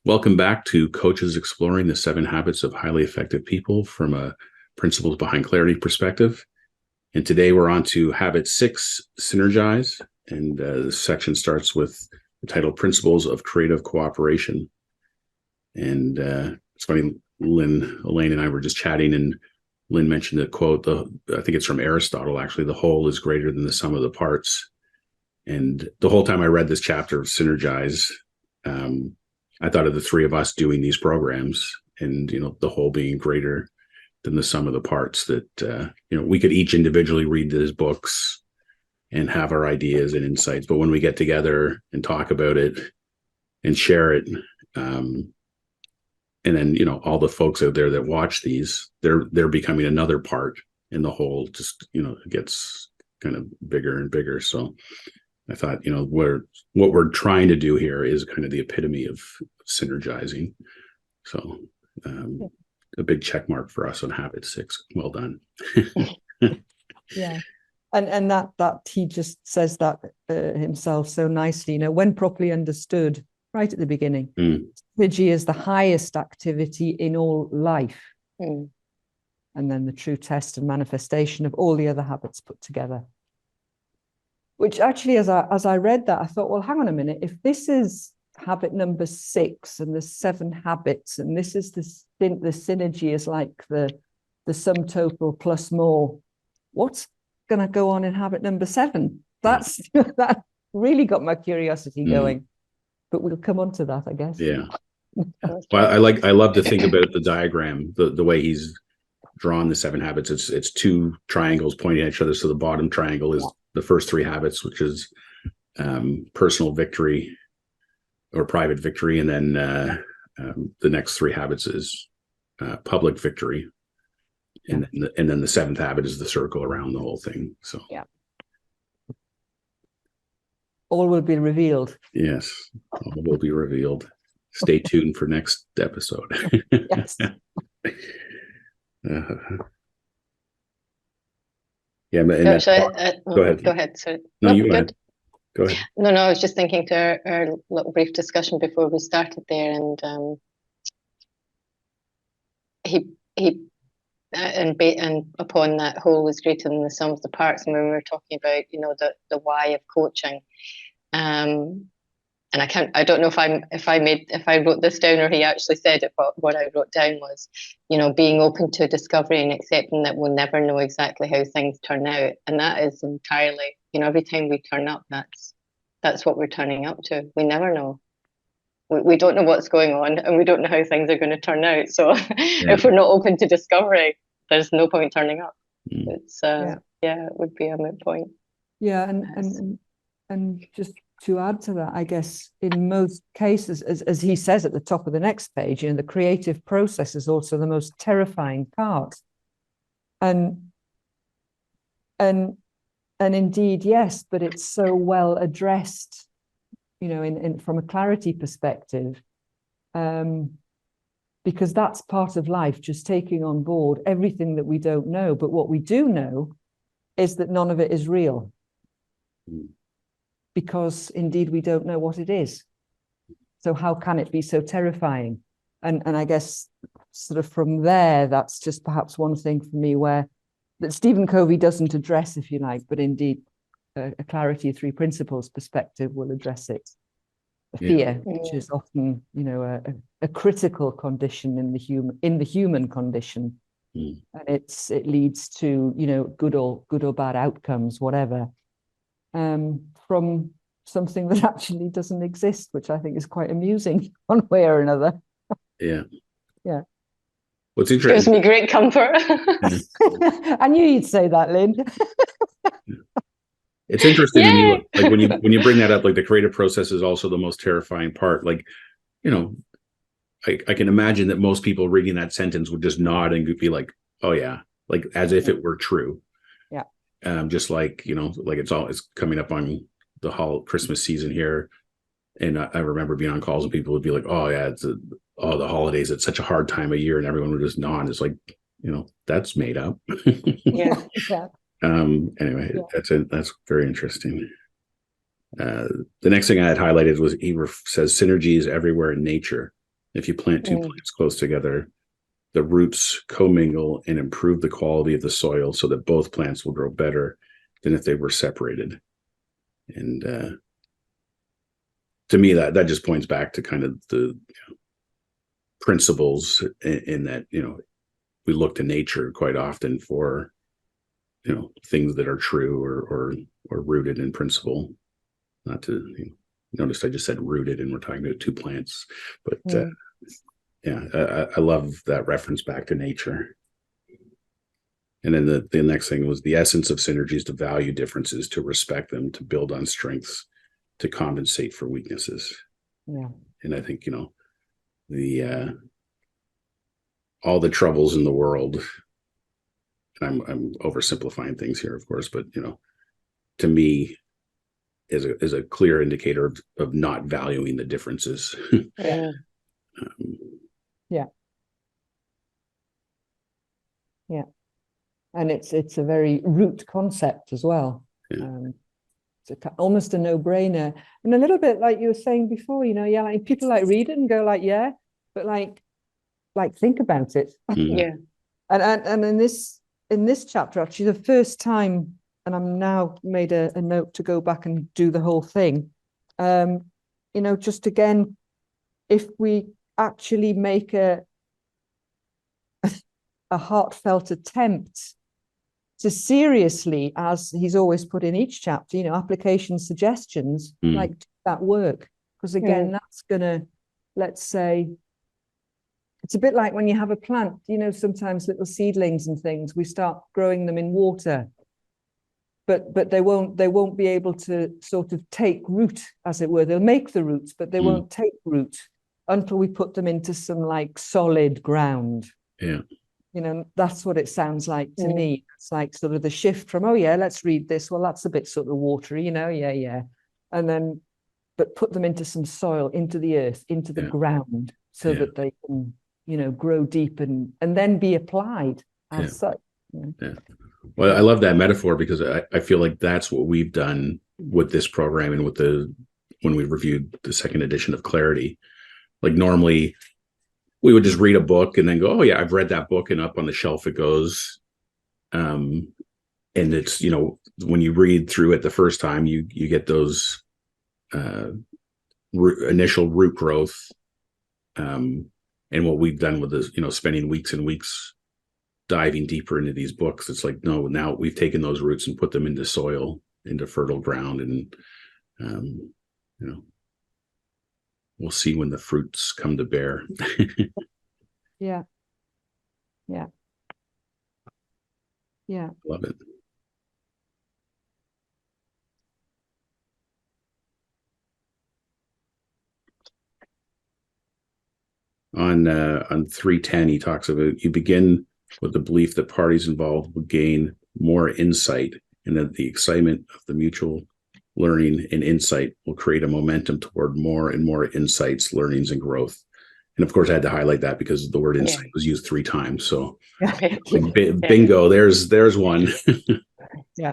Welcome back to Coaches Exploring the 7 Habits of Highly Effective People from a Principles Behind Clarity perspective. And today we're on to habit 6, Synergize. And this section starts with the title Principles of Creative Cooperation. And it's funny, Elaine and I were just chatting, and Lynne mentioned a quote, I think it's from Aristotle, actually, the whole is greater than the sum of the parts. And the whole time I read this chapter of Synergize, I thought of the three of us doing these programs and, the whole being greater than the sum of the parts, that, we could each individually read these books and have our ideas and insights. But when we get together and talk about it and share it, and then, all the folks out there that watch these, they're becoming another part, and the whole just, gets kind of bigger and bigger. So I thought, what we're trying to do here is kind of the epitome of synergizing. So a big check mark for us on habit 6. Well done. Yeah. And that he just says that himself so nicely, when properly understood right at the beginning. Synergy is the highest activity in all life. And then the true test and manifestation of all the other habits put together. Which actually, as I read that, I thought, well, hang on a minute. If this is habit number 6 and there's 7 habits, and this is the synergy is like the sum total plus more, what's going to go on in habit number 7? That really got my curiosity going. But we'll come on to that, I guess. Yeah. Well, I love to think about the diagram, the way he's drawn the 7 habits. It's 2 triangles pointing at each other. So the bottom triangle is the first 3 habits, which is personal victory or private victory, and then the next 3 habits is public victory, and then the 7th habit is the circle around the whole thing. So all will be revealed. Yes, all will be revealed. Stay tuned for next episode. Yes. Yeah, but go ahead. Go ahead. Sorry. No, you go ahead. Go ahead. No, I was just thinking to our little brief discussion before we started there, and and upon that whole was greater than the sum of the parts, and when we were talking about the why of coaching, and I don't know if I wrote this down or he actually said it, but what I wrote down was, being open to discovery and accepting that we'll never know exactly how things turn out. And that is entirely, every time we turn up, that's what we're turning up to. We never know. We don't know what's going on, and we don't know how things are going to turn out. So if we're not open to discovery, there's no point turning up. It's it would be a moot point. Yeah, and just to add to that, I guess in most cases, as he says at the top of the next page, the creative process is also the most terrifying part. And indeed, yes, but it's so well addressed, in from a clarity perspective, because that's part of life, just taking on board everything that we don't know. But what we do know is that none of it is real. Because indeed we don't know what it is. So how can it be so terrifying? And I guess sort of from there, that's just perhaps one thing for me that Stephen Covey doesn't address, if you like, but indeed a clarity of 3 principles perspective will address it. The fear, which is often, a critical condition in the human condition. And it leads to, good or bad outcomes, whatever. From something that actually doesn't exist, which I think is quite amusing one way or another. Yeah. What's interesting? Gives me great comfort. I knew you'd say that, Lynne. It's interesting to me, like when you bring that up, like the creative process is also the most terrifying part. Like, I can imagine that most people reading that sentence would just nod and be like, oh yeah, like as if it were true. Just like, like it's coming up on the whole Christmas season here. And I remember being on calls and people would be like, oh yeah, the holidays, it's such a hard time of year. And everyone would just nod. It's like, that's made up. Anyway, that's very interesting. The next thing I had highlighted was he says synergy is everywhere in nature. If you plant two plants close together, the roots commingle and improve the quality of the soil so that both plants will grow better than if they were separated. And to me, that just points back to kind of the principles in that, we look to nature quite often for, things that are true or rooted in principle. Not to, notice I just said rooted, and we're talking about two plants, but I love that reference back to nature. And then the next thing was the essence of synergy is to value differences, to respect them, to build on strengths, to compensate for weaknesses. Yeah. And I think, all the troubles in the world, and I'm oversimplifying things here, of course, but to me is a clear indicator of not valuing the differences. Yeah. Yeah. And it's a very root concept as well. Yeah. It's almost a no-brainer, and a little bit like you were saying before, like people like read it and go like, yeah, but like think about it. Yeah. And in this chapter, actually, the first time, and I'm now made a note to go back and do the whole thing. Just again, if we actually make a heartfelt attempt to seriously, as he's always put in each chapter, application suggestions, like do that work. Because again, that's gonna, let's say, it's a bit like when you have a plant, sometimes little seedlings and things, we start growing them in water, but they won't be able to sort of take root, as it were. They'll make the roots, but they won't take root until we put them into some like solid ground. Yeah. That's what it sounds like to me. It's like sort of the shift from, oh yeah, let's read this. Well, that's a bit sort of watery, yeah. And then, but put them into some soil, into the earth, into the ground, so that they can, grow deep and then be applied as such. Yeah. Well, I love that metaphor because I feel like that's what we've done with this program and when we reviewed the second edition of Clarity. Like normally, we would just read a book and then go, oh yeah, I've read that book, and up on the shelf it goes. And it's, when you read through it the first time, you get those initial root growth. And what we've done with this, spending weeks and weeks diving deeper into these books, it's like, no, now we've taken those roots and put them into soil, into fertile ground, and we'll see when the fruits come to bear. Yeah. Love it. On 310, he talks about, you begin with the belief that parties involved will gain more insight, and that the excitement of the mutual learning and insight will create a momentum toward more and more insights, learnings, and growth. And of course, I had to highlight that because the word insight was used 3 times. So bingo, there's one. Yeah.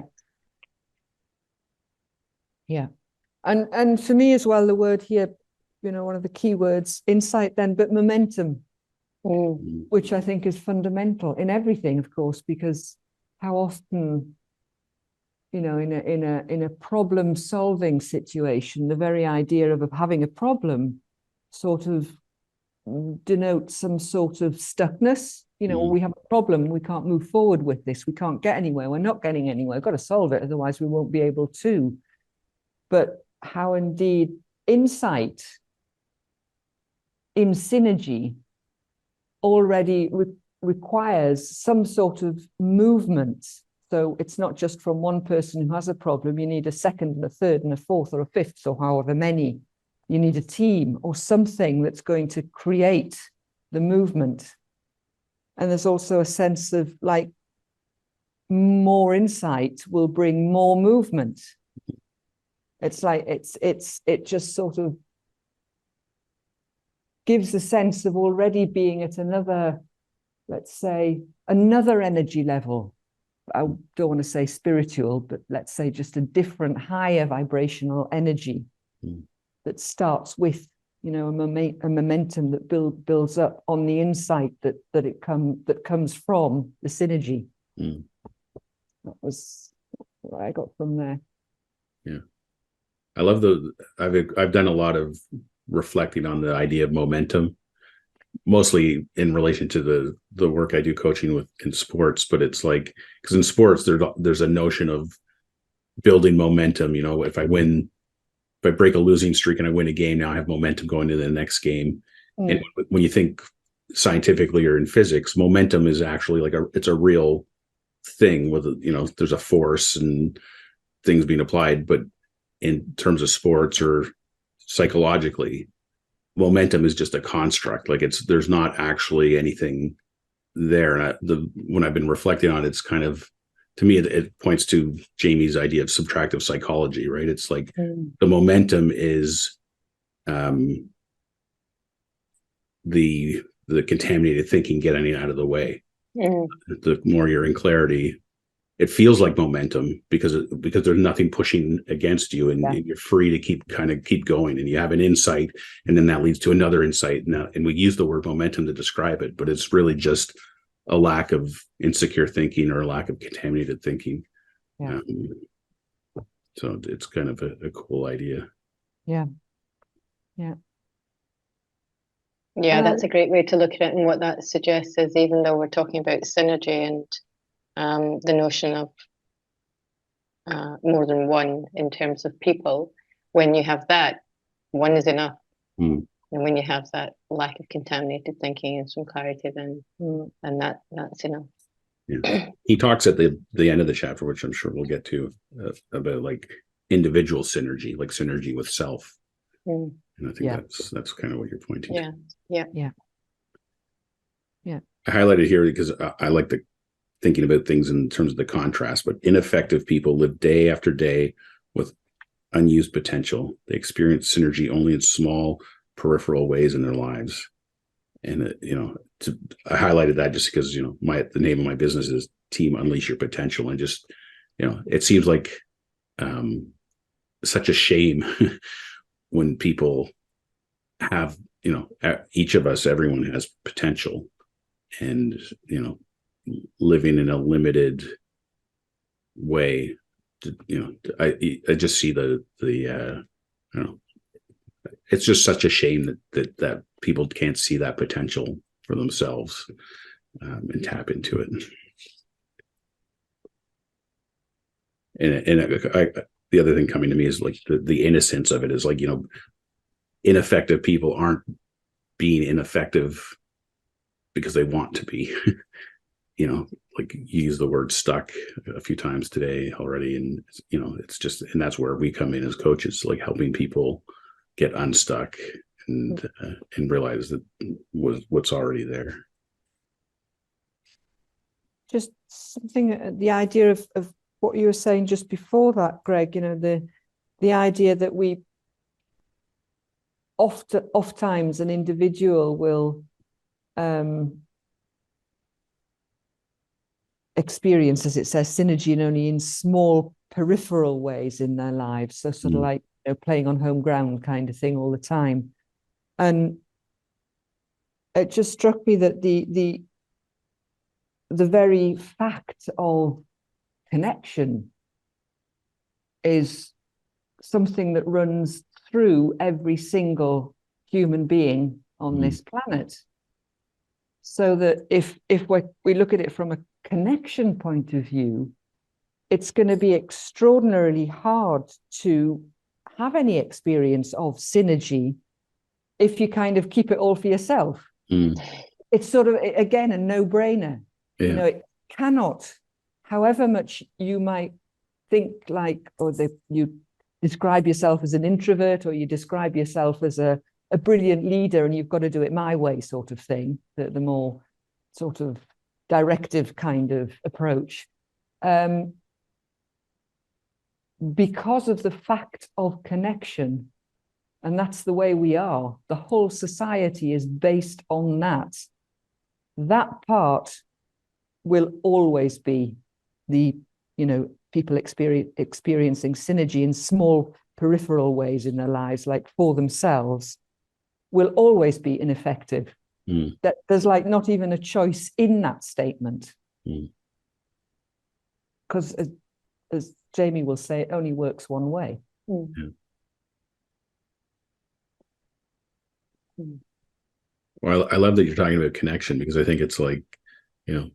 And for me as well, the word here, one of the key words, insight then, but momentum, which I think is fundamental in everything, of course, because how often, in a problem solving situation, the very idea of having a problem sort of denotes some sort of stuckness. We have a problem, we can't move forward with this, we can't get anywhere, we're not getting anywhere, we've got to solve it, otherwise we won't be able to. But how indeed insight in synergy already requires some sort of movement. So it's not just from one person who has a problem, you need a second and a third and a fourth or a fifth, or however many. You need a team or something that's going to create the movement. And there's also a sense of like more insight will bring more movement. It's like it just sort of gives a sense of already being at another, let's say, another energy level. I don't want to say spiritual, but let's say just a different, higher vibrational energy that starts with you know, a momentum that builds up on the insight that comes from the synergy. That was what I got from there. Yeah, I love I've done a lot of reflecting on the idea of momentum, mostly in relation to the work I do coaching with in sports. But it's like, because in sports there's a notion of building momentum. You know, if I break a losing streak and I win a game, now I have momentum going into the next game. And when you think scientifically or in physics, momentum is actually like it's a real thing with, you know, there's a force and things being applied. But in terms of sports or psychologically, momentum is just a construct. Like there's not actually anything there. And when I've been reflecting on it, it's kind of, to me, it points to Jamie's idea of subtractive psychology, right? It's like the momentum is the contaminated thinking getting out of the way. The more you're in clarity, it feels like momentum because there's nothing pushing against you, and you're free to keep going, and you have an insight, and then that leads to another insight. And we use the word momentum to describe it, but it's really just a lack of insecure thinking or a lack of contaminated thinking. So it's kind of a cool idea. That's a great way to look at it. And what that suggests is, even though we're talking about synergy and the notion of more than one in terms of people, when you have that, one is enough. And when you have that lack of contaminated thinking and some clarity, then that's enough. He talks at the end of the chapter, which I'm sure we'll get to, about like individual synergy, like synergy with self. And I think that's kind of what you're pointing to. I highlighted here because I like thinking about things in terms of the contrast. But ineffective people live day after day with unused potential. They experience synergy only in small peripheral ways in their lives. And I highlighted that just because, you know, the name of my business is Team Unleash Your Potential, and just, you know, it seems like such a shame when people have, you know, each of us, everyone has potential, and, you know, living in a limited way. You know, I just see you know, it's just such a shame that people can't see that potential for themselves and tap into it. And the other thing coming to me is like the innocence of it is like, you know, ineffective people aren't being ineffective because they want to be. You know, like you use the word stuck a few times today already. And, you know, it's just, and that's where we come in as coaches, like helping people get unstuck and realize that what's already there. Just something, the idea of what you were saying just before that, Greg, you know, the idea that we oftentimes an individual will experience, as it says, synergy and only in small peripheral ways in their lives. So sort of like, you know, playing on home ground kind of thing all the time. And it just struck me that the very fact of connection is something that runs through every single human being on this planet. So that if we look at it from a connection point of view, it's going to be extraordinarily hard to have any experience of synergy if you kind of keep it all for yourself. It's sort of, again, a no-brainer. You know, it cannot, however much you might think like, or you describe yourself as an introvert, or you describe yourself as a brilliant leader and you've got to do it my way sort of thing, the more sort of directive kind of approach. Because of the fact of connection, and that's the way we are, the whole society is based on that. That part will always be the, you know, people experiencing synergy in small peripheral ways in their lives, like for themselves. will always be ineffective. Mm. That there's like not even a choice in that statement. Because as Jamie will say, it only works one way. Yeah. Well, I love that you're talking about connection, because I think it's like, you know,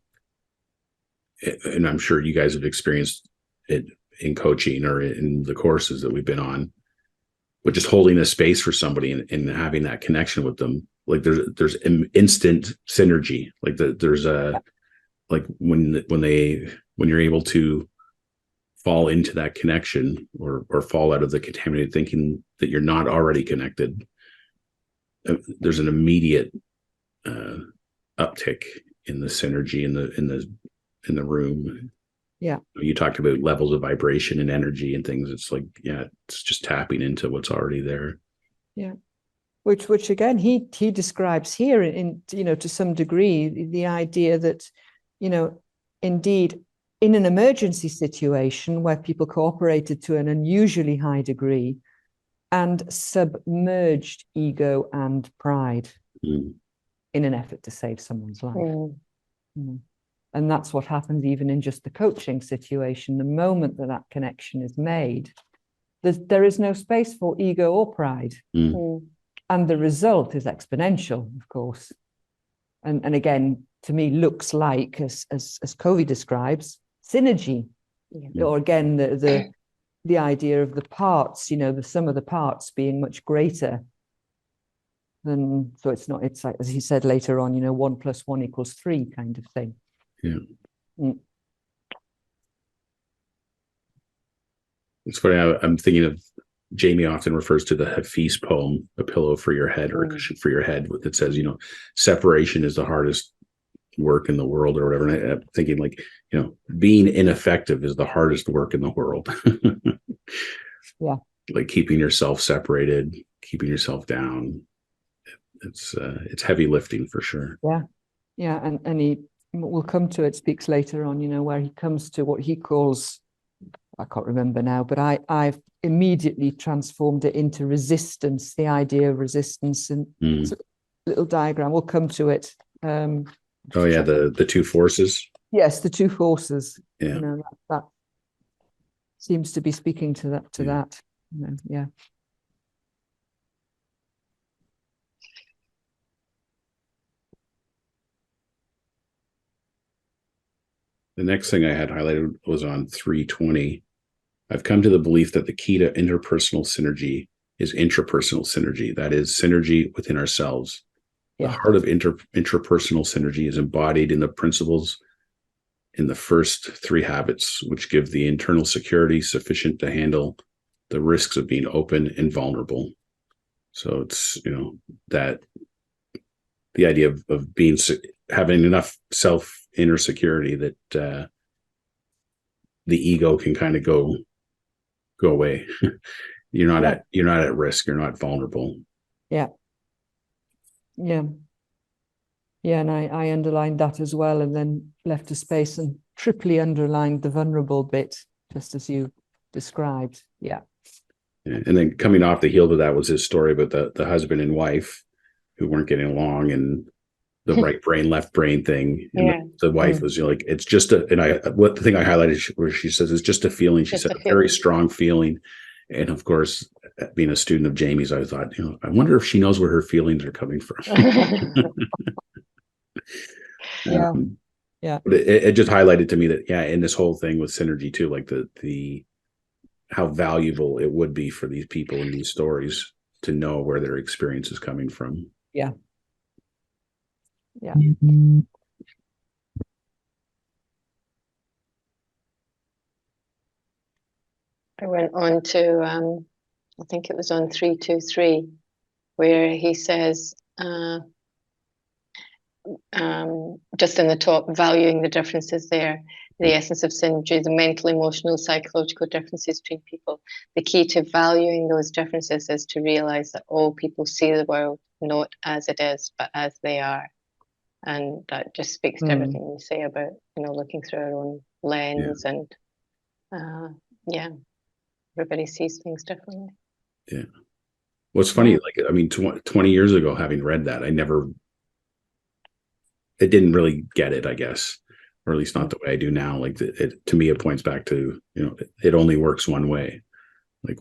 and I'm sure you guys have experienced it in coaching or in the courses that we've been on, but just holding a space for somebody and having that connection with them, like there's instant synergy. Like there's a, like when you're able to fall into that connection or fall out of the contaminated thinking that you're not already connected, there's an immediate uptick in the synergy in the room. Yeah. You talked about levels of vibration and energy and things. It's like, yeah, it's just tapping into what's already there. Yeah. Which again, he describes here in, you know, to some degree, the idea that, you know, indeed, in an emergency situation where people cooperated to an unusually high degree and submerged ego and pride in an effort to save someone's life. And that's what happens even in just the coaching situation. The moment that connection is made, there is no space for ego or pride. And the result is exponential, of course. And again, to me, looks like, as Covey describes, synergy. Or again, the idea of the parts, you know, the sum of the parts being much greater than, so it's like, as he said later on, you know, 1 + 1 = 3 kind of thing. Yeah. It's funny. I'm thinking of, Jamie often refers to the Hafiz poem, "A Pillow for Your Head," or "A Cushion for Your Head," that says, you know, separation is the hardest work in the world, or whatever. And I'm thinking, like, you know, being ineffective is the hardest work in the world. Yeah. Like keeping yourself separated, keeping yourself down. It's heavy lifting for sure. Yeah. Yeah. And he will come to it, speaks later on, you know, where he comes to what he calls, I can't remember now, but I've immediately transformed it into resistance, the idea of resistance. And it's a little diagram, we'll come to it. Oh yeah, the two forces. Yes, the two forces. Yeah. You know, that seems to be speaking to that. You know, yeah. The next thing I had highlighted was on 320. I've come to the belief that the key to interpersonal synergy is intrapersonal synergy. That is synergy within ourselves. The heart of intrapersonal synergy is embodied in the principles in the first 3 habits, which give the internal security sufficient to handle the risks of being open and vulnerable. So it's, you know, that the idea of being, having enough inner security that the ego can kind of go away. You're not at risk. You're not vulnerable. Yeah. And I underlined that as well, and then left a space and triply underlined the vulnerable bit, just as you described. Yeah. And then coming off the heel of that was his story about the husband and wife who weren't getting along, and the right brain, left brain thing. And the wife was, you know, like, it's just the thing I highlighted where she says, it's just a feeling. She said, a very strong feeling. And of course, being a student of Jamie's, I thought, you know, I wonder if she knows where her feelings are coming from. But it just highlighted to me that, in this whole thing with synergy too, like the how valuable it would be for these people in these stories to know where their experience is coming from. Yeah. I went on to, I think it was on 323, where he says, just in the top, valuing the differences there, the essence of synergy, the mental, emotional, psychological differences between people. The key to valuing those differences is to realize that all people see the world not as it is, but as they are. And that just speaks to everything you say about, you know, looking through our own lens and everybody sees things differently. Yeah. Well, it's funny, like, I mean, 20 years ago, having read that, it didn't really get it, I guess, or at least not the way I do now. Like, to me, it points back to, it only works one way. Like,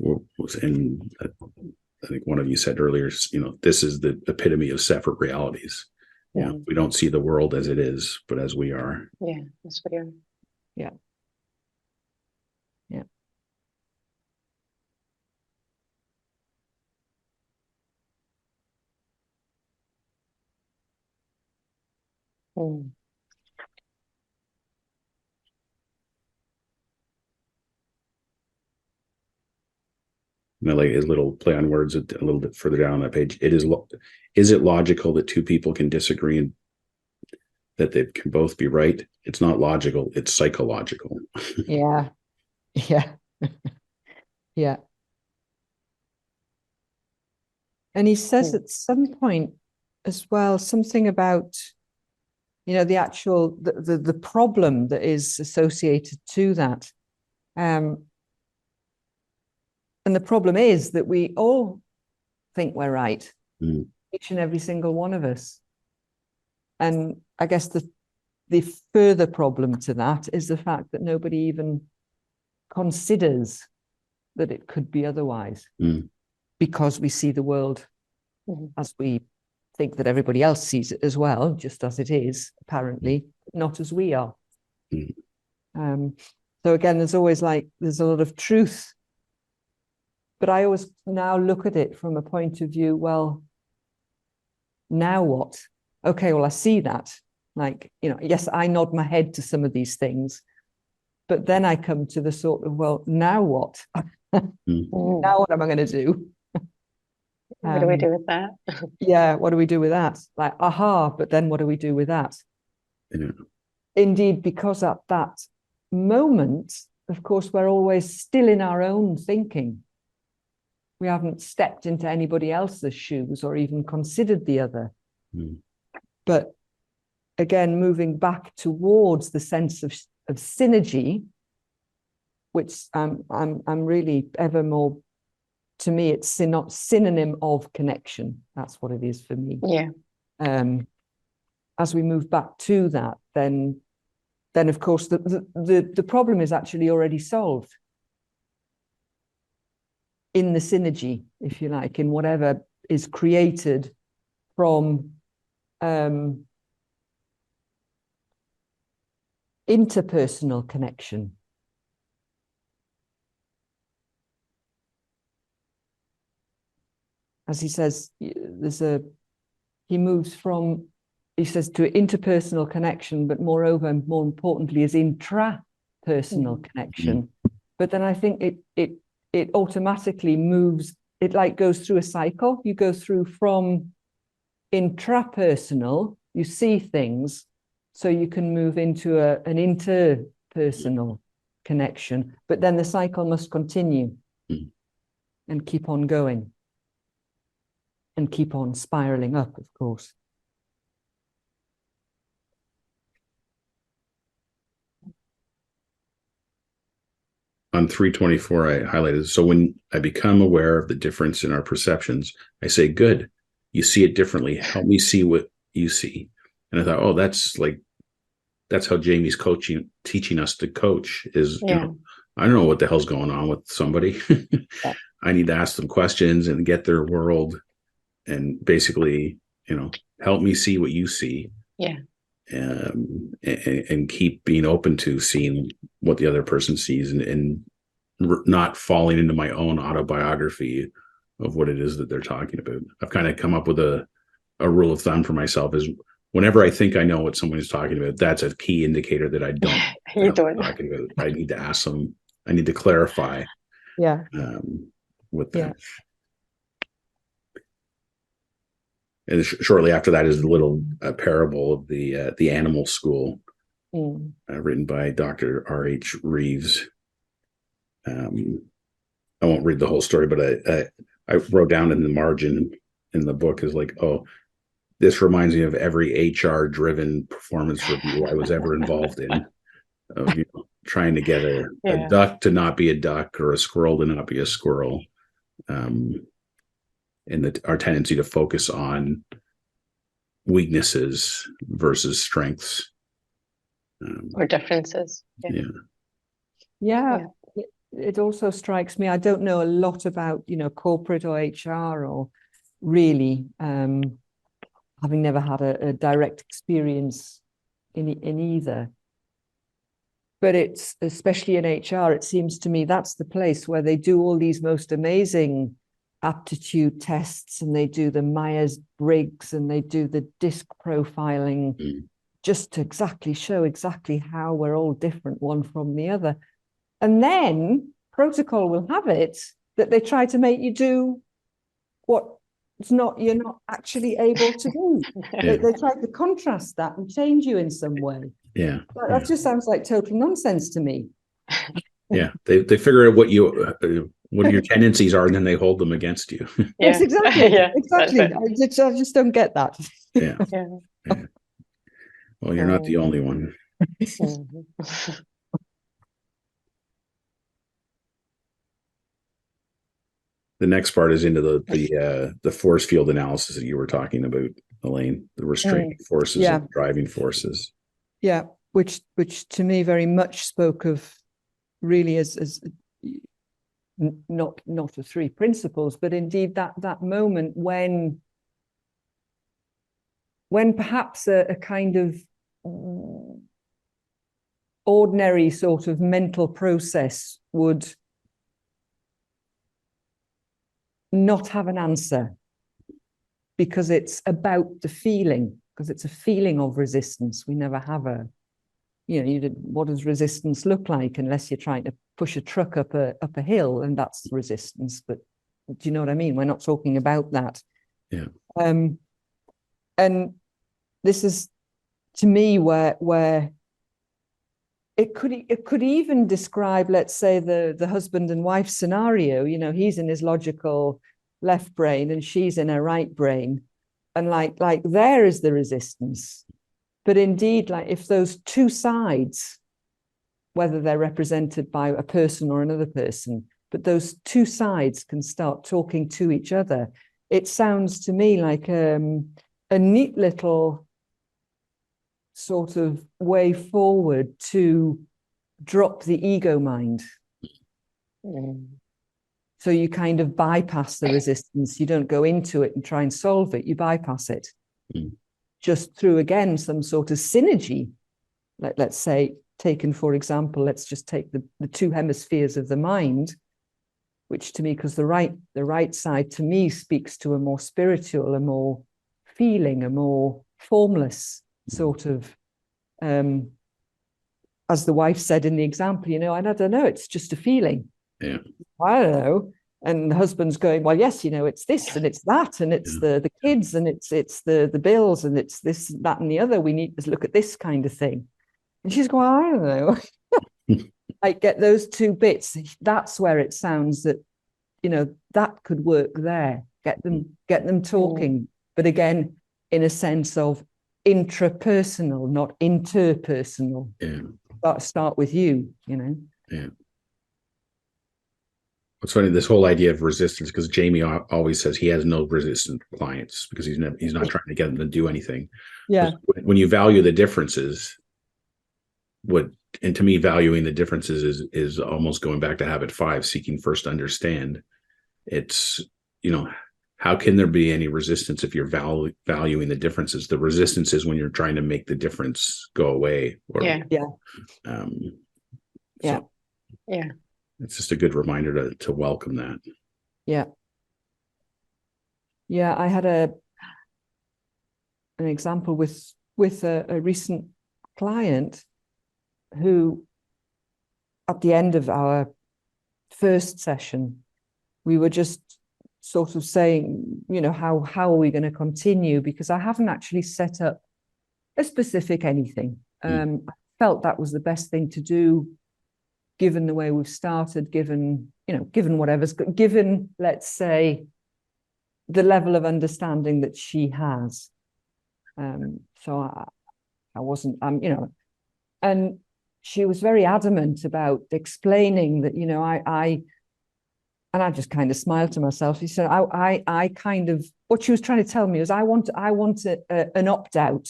and I think one of you said earlier, this is the epitome of separate realities. We don't see the world as it is, but as we are. Yeah, that's weird. Yeah. Yeah. Mm. Like a little play on words a little bit further down on that page. Is it logical that two people can disagree and that they can both be right? It's not logical, it's psychological. Yeah. Yeah. Yeah. And he says at some point as well, something about, the actual, the problem that is associated to that. And the problem is that we all think we're right, each and every single one of us. And I guess the further problem to that is the fact that nobody even considers that it could be otherwise, because we see the world as we think that everybody else sees it as well, just as it is, apparently, not as we are. So again, there's a lot of truth. But I always now look at it from a point of view, well, now what? Okay, well, I see that. Like, yes, I nod my head to some of these things, but then I come to the sort of, well, now what? Now what am I going to do? What do we do with that? Yeah, what do we do with that? Like, aha, but then what do we do with that? Yeah. Indeed, because at that moment, of course, we're always still in our own thinking. We haven't stepped into anybody else's shoes or even considered the other. But again, moving back towards the sense of synergy, which I'm really ever more, to me, it's synonym of connection. That's what it is for me. Yeah. As we move back to that, then of course the problem is actually already solved in the synergy, if you like, in whatever is created from interpersonal connection. As he says, he moves from, he says, to interpersonal connection, but moreover, more importantly, is intrapersonal connection. But then I think it automatically moves, it like goes through a cycle. You go through from intrapersonal, you see things, so you can move into an interpersonal connection, but then the cycle must continue and keep on going and keep on spiraling up, of course. On 324, I highlighted, so when I become aware of the difference in our perceptions, I say, good, you see it differently. Help me see what you see. And I thought, oh, that's how Jamie's teaching us to coach is, I don't know what the hell's going on with somebody. I need to ask them questions and get their world and basically, help me see what you see. Yeah. And keep being open to seeing what the other person sees and not falling into my own autobiography of what it is that they're talking about. I've kind of come up with a rule of thumb for myself is whenever I think I know what someone is talking about, that's a key indicator that I don't. You don't. Talking about. I need to ask them. I need to clarify. Yeah. With them. And shortly after that is the little parable of the animal school, written by Dr. R.H. Reeves. I won't read the whole story, but I wrote down in the margin in the book is like, oh, this reminds me of every HR-driven performance review I was ever involved in, of trying to get a duck to not be a duck or a squirrel to not be a squirrel. and our tendency to focus on weaknesses versus strengths. Or differences. Yeah. Yeah. It also strikes me, I don't know a lot about, corporate or HR or really, having never had a direct experience in either. But it's, especially in HR, it seems to me that's the place where they do all these most amazing aptitude tests, and they do the Myers-Briggs, and they do the disc profiling, just to show exactly how we're all different one from the other. And then protocol will have it that they try to make you do what you're not actually able to do. They try to contrast that and change you in some way. Yeah. That just sounds like total nonsense to me. Yeah. They figure out what your tendencies are, and then they hold them against you. Yes, exactly. Yeah, exactly. I just don't get that. Yeah. Well, you're not the only one. The next part is into the force field analysis that you were talking about, Elaine, the restraining forces and driving forces. Yeah, which to me very much spoke of really as not the three principles, but indeed that moment when perhaps a kind of ordinary sort of mental process would not have an answer, because it's about the feeling, because it's a feeling of resistance. We never have what does resistance look like unless you're trying to push a truck up a hill, and that's resistance. But do you know what I mean? We're not talking about that. Yeah. And this is, to me, where it could even describe, let's say, the husband and wife scenario. He's in his logical left brain and she's in her right brain, and like there is the resistance. But indeed, like if those two sides, whether they're represented by a person or another person, but those two sides can start talking to each other, it sounds to me like a neat little sort of way forward to drop the ego mind. So you kind of bypass the resistance. You don't go into it and try and solve it. You bypass it just through, again, some sort of synergy. Let's say, taken for example, let's just take the two hemispheres of the mind, which to me, because the right side to me speaks to a more spiritual, a more feeling, a more formless sort of, as the wife said in the example, I don't know, it's just a feeling. Yeah. I don't know. And the husband's going, well, yes, it's this and it's that, and it's the kids, and it's the bills, and it's this, that, and the other. We need to look at this kind of thing. And she's going, I don't know. I get those two bits. That's where it sounds that, that could work there. Get them talking. But again, in a sense of intrapersonal, not interpersonal. Yeah. Start with you, Yeah. It's funny, this whole idea of resistance, because Jamie always says he has no resistant clients because he's not trying to get them to do anything. Yeah. When you value the differences, and to me, valuing the differences is almost going back to habit 5, seeking first to understand. It's, how can there be any resistance if you're valuing the differences? The resistance is when you're trying to make the difference go away. It's just a good reminder to welcome that. Yeah. Yeah, I had an example with a recent client who, at the end of our first session, we were just sort of saying, how are we going to continue? Because I haven't actually set up a specific anything. I felt that was the best thing to do, given the way we've started, given let's say, the level of understanding that she has. So I wasn't, and she was very adamant about explaining that, And I just kind of smiled to myself. She said, I kind of, what she was trying to tell me was, I want an opt-out.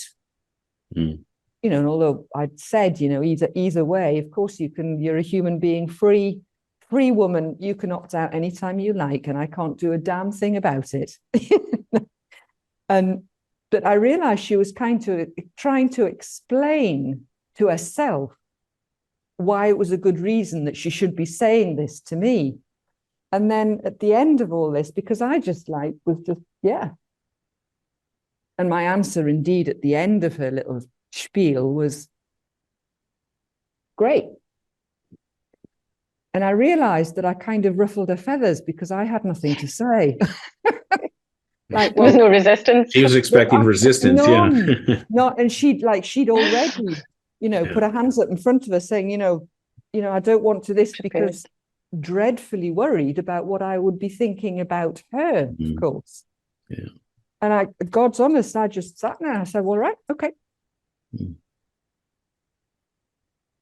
Mm. You know, and although I'd said, you know, either way, of course you're a human being, free woman, you can opt out anytime you like, and I can't do a damn thing about it. But I realized she was trying to explain to herself why it was a good reason that she should be saying this to me. And then at the end of all this, because I just was just, yeah. And my answer indeed at the end of her little spiel was, great. And I realized that I kind of ruffled her feathers because I had nothing to say. Like, there was no resistance. She was expecting resistance. None, Yeah. not, and she'd already, you know, put her hands up in front of her saying, you know, I don't want to this, because dreadfully worried about what I would be thinking about her, of course. Yeah. And God's honest, I just sat there and I said, well, right, okay.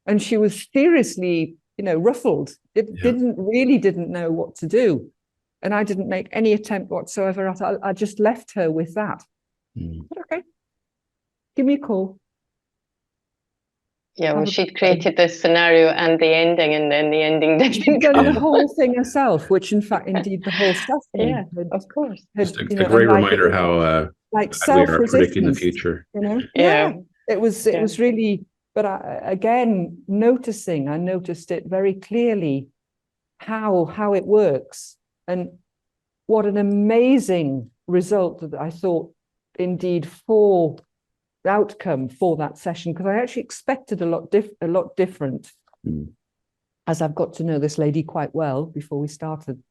And she was seriously, you know, ruffled. Didn't know what to do. And I didn't make any attempt whatsoever. I just left her with that. Okay, give me a call. Yeah, well, she'd created this scenario and the ending, and then the ending didn't done come. the whole thing herself, which in fact, indeed, the whole stuff. Of course. Just a great reminder how like we are predicting the self-resistance, future. you know. Yeah. It was really, but again, I noticed it very clearly how it works, and what an amazing result that I thought indeed for the outcome for that session, because I actually expected a lot different as I've got to know this lady quite well before we started.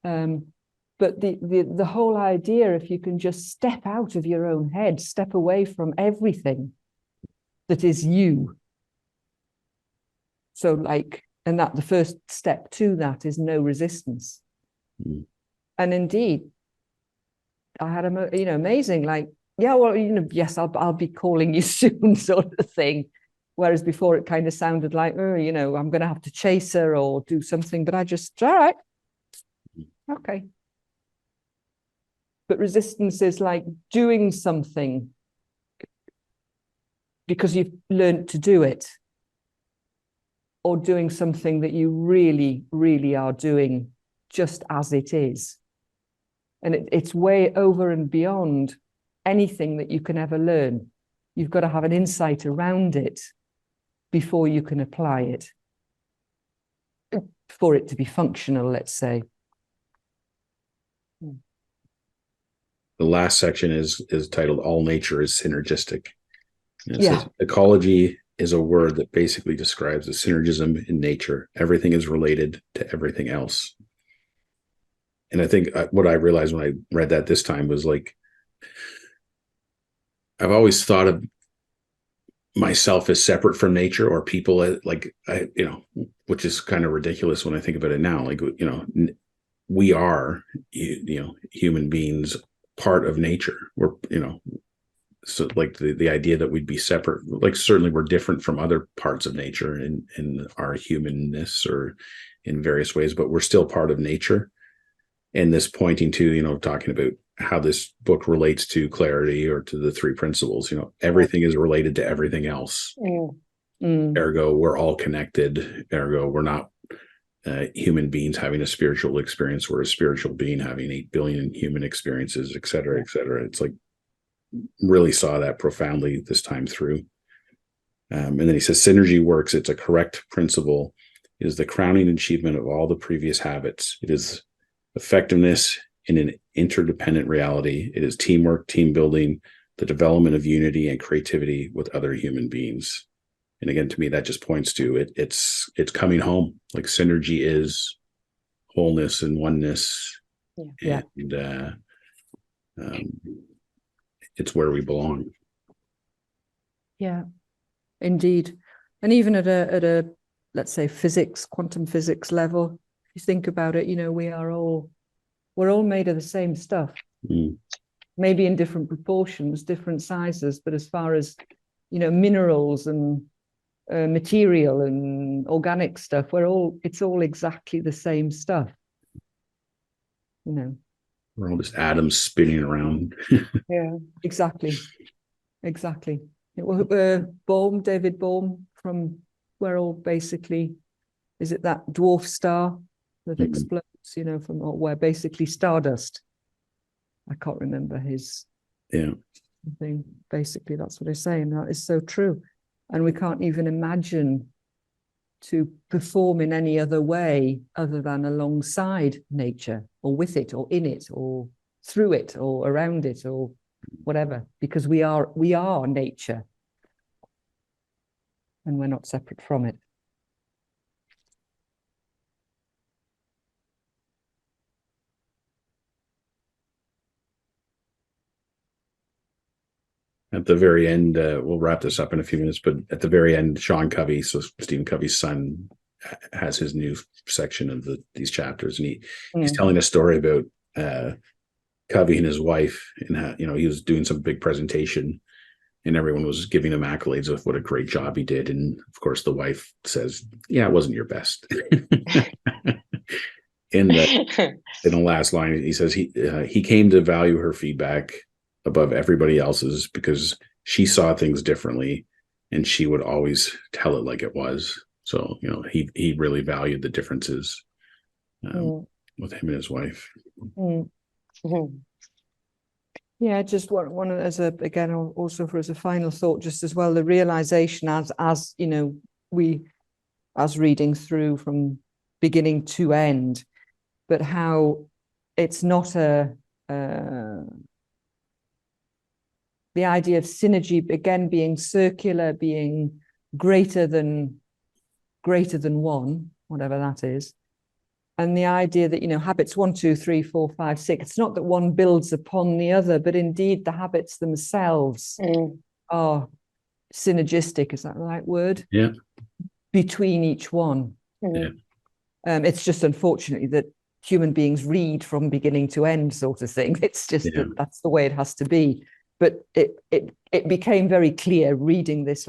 But the whole idea, if you can just step out of your own head, step away from everything that is you. So and that the first step to that is no resistance. And indeed, I had amazing, yeah, well, yes, I'll be calling you soon, sort of thing. Whereas before it kind of sounded like, oh, I'm going to have to chase her or do something. But I just, all right, okay. But resistance is like doing something because you've learned to do it, or doing something that you really, really are doing just as it is. And it's way over and beyond anything that you can ever learn. You've got to have an insight around it before you can apply it, for it to be functional, let's say. The last section is titled "All Nature is Synergistic." And it says, ecology is a word that basically describes the synergism in nature. Everything is related to everything else. And I think what I realized when I read that this time was like, I've always thought of myself as separate from nature, or people as which is kind of ridiculous when I think about it now. Like, we are, human beings, part of nature. We're, so like the idea that we'd be separate, like certainly we're different from other parts of nature in our humanness or in various ways, but we're still part of nature. And this pointing to, talking about how this book relates to clarity or to the three principles, everything is related to everything else. Ergo, we're all connected. Ergo, we're not human beings having a spiritual experience. We're a spiritual being having 8 billion human experiences, et cetera, et cetera. It's like, really saw that profoundly this time through. And then he says, synergy works. It's a correct principle. It is the crowning achievement of all the previous habits. It is effectiveness in an interdependent reality. It is teamwork, team building, the development of unity and creativity with other human beings. And again, to me, that just points to it's coming home. Like synergy is wholeness and oneness. Yeah. And it's where we belong. Yeah, indeed. And even at a let's say quantum physics level, if you think about it, we're all made of the same stuff. Maybe in different proportions, different sizes, but as far as minerals and material and organic stuff, it's all exactly the same stuff. you know. We're all just atoms spinning around. Yeah. Exactly. Exactly. David Bohm, from where all basically, is it that dwarf star that explodes, you know, from where basically stardust. I can't remember his thing. Basically, that's what they're saying. That is so true. And we can't even imagine to perform in any other way other than alongside nature, or with it, or in it, or through it, or around it, or whatever, because we are nature, and we're not separate from it. At the very end, we'll wrap this up in a few minutes, but at the very end, Sean Covey, so Stephen Covey's son, has his new section of these chapters, and he's telling a story about Covey and his wife, and how, you know, he was doing some big presentation, and everyone was giving him accolades of what a great job he did, and of course the wife says, "Yeah, it wasn't your best." In the last line, he says he came to value her feedback above everybody else's because she saw things differently, and she would always tell it like it was. So, you know, he really valued the differences with him and his wife. Yeah, just one as a, again, also for as a final thought, just as well, the realization as you know, as reading through from beginning to end, but how it's not the idea of synergy, again, being circular, being greater than one, whatever that is. And the idea that, you know, habits 1, 2, 3, 4, 5, 6, it's not that one builds upon the other, but indeed the habits themselves are synergistic, is that the right word? Yeah. Between each one. Yeah. It's just unfortunately that human beings read from beginning to end, sort of thing. It's just that's the way it has to be. But it became very clear reading this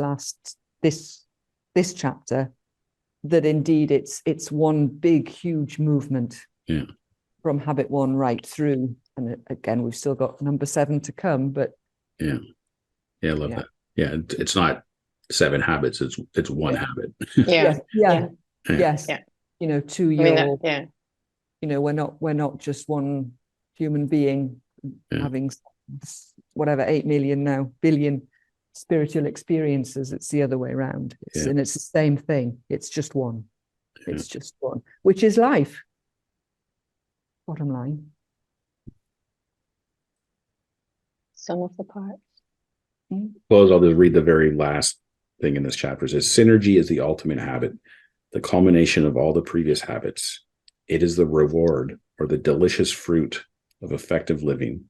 chapter that indeed it's one big huge movement from habit 1 right through, and again we've still got number 7 to come. But I love that. It's not 7 habits, it's one habit. Yes. You know, to your you know, we're not just one human being having whatever 8 million now billion spiritual experiences. It's the other way around. And it's the same thing. It's just one. It's just one, which is life. Bottom line. Sum of the parts. Close, I'll just read the very last thing in this chapter. It says, synergy is the ultimate habit, the culmination of all the previous habits. It is the reward or the delicious fruit of effective living.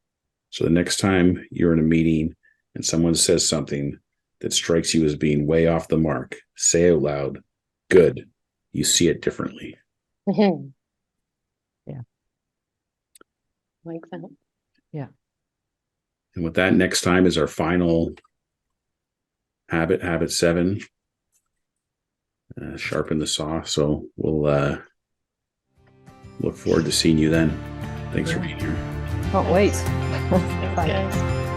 So the next time you're in a meeting and someone says something that strikes you as being way off the mark, say out loud, "Good, you see it differently." Yeah. Like that. Yeah. And with that, next time is our final habit 7. Sharpen the saw. So we'll look forward to seeing you then. Thanks for being here. Can't wait. Thanks, guys.